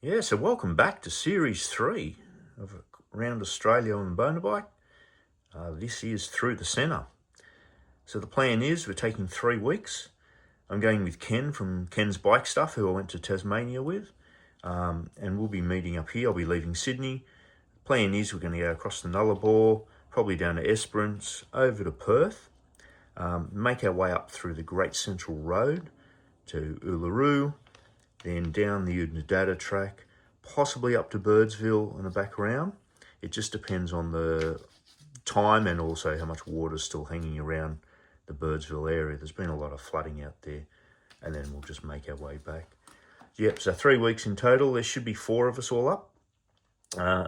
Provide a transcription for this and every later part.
Yeah, so welcome back to Series 3 of Around Australia on the motorbike. This is through the centre. So the plan is we're taking 3 weeks. I'm going with Ken from Kensbikestuff, who I went to Tasmania with. And we'll be meeting up here. I'll be leaving Sydney. The plan is we're going to go across the Nullarbor, probably down to Esperance, over to Perth. Make our way up through the Great Central Road to Uluru, then down the Udnadatta track, possibly up to Birdsville and the back around. It just depends on the time and also how much water's still hanging around the Birdsville area. There's been a lot of flooding out there, and then we'll just make our way back. Yep, so 3 weeks in total. There should be 4 of us all up.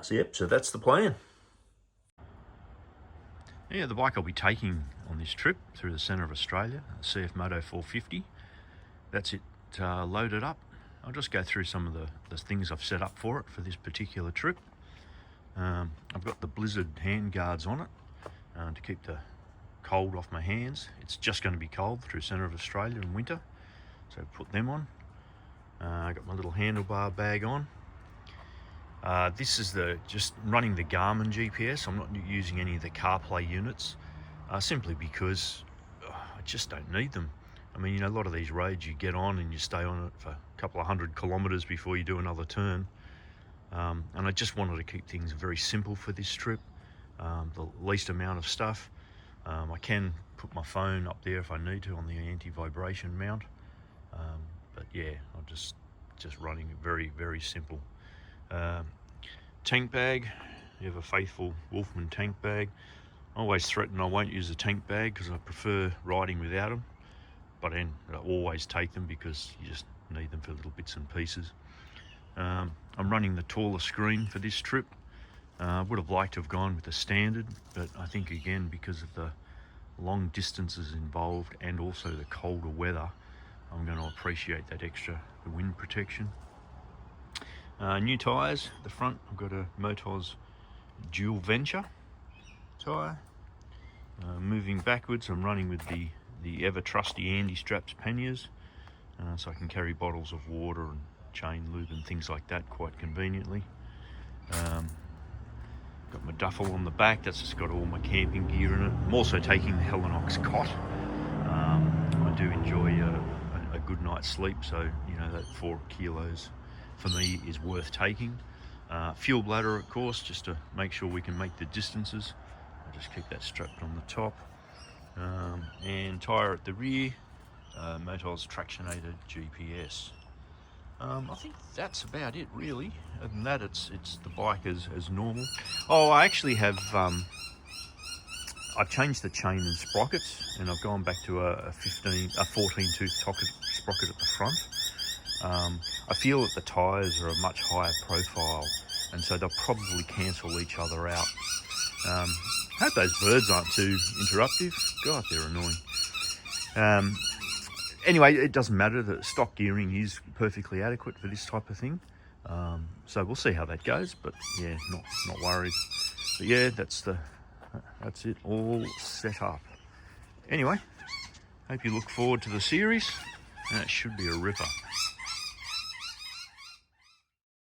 So that's the plan. Yeah, the bike I'll be taking on this trip through the centre of Australia, a Cfmoto 450. That's it loaded up. I'll just go through some of the things I've set up for it for this particular trip. I've got the Blizzard hand guards on it to keep the cold off my hands. It's just going to be cold through the centre of Australia in winter, so put them on. I got my little handlebar bag on. This is just running the Garmin GPS. I'm not using any of the CarPlay units, simply because I just don't need them. I mean, a lot of these roads you get on and you stay on it for a couple of 100 kilometres before you do another turn. And I just wanted to keep things very simple for this trip, the least amount of stuff. I can put my phone up there if I need to on the anti-vibration mount. But yeah, I'm just running it very, very simple. Tank bag, you have a faithful Wolfman tank bag. I always threaten I won't use a tank bag because I prefer riding without them. But I always take them because you just need them for little bits and pieces. I'm running the taller screen for this trip. Would have liked to have gone with the standard, but I think again, because of the long distances involved and also the colder weather, I'm going to appreciate that extra wind protection. New tyres, the front I've got a Motor's Dual Venture tyre. Moving backwards, I'm running with the ever trusty Andy Straps panniers, so I can carry bottles of water and chain lube and things like that quite conveniently. Got my duffel on the back, that's just got all my camping gear in it. I'm also taking the Helinox cot. I do enjoy a good night's sleep, so that 4 kilos for me is worth taking. Fuel bladder, of course, just to make sure we can make the distances. I'll just keep that strapped on the top. And tyre at the rear, Motor's Tractionated GPS. I think that's about it really. Other than that, it's the bike as normal. Oh, I actually have I've changed the chain and sprockets, and I've gone back to a 14 tooth sprocket at the front. I feel that the tyres are a much higher profile, and so they'll probably cancel each other out. I hope those birds aren't too interruptive. God, they're annoying. Anyway, it doesn't matter. The stock gearing is perfectly adequate for this type of thing. So we'll see how that goes, but yeah, not worried. But yeah, that's it, all set up. Anyway, hope you look forward to the series. It should be a ripper.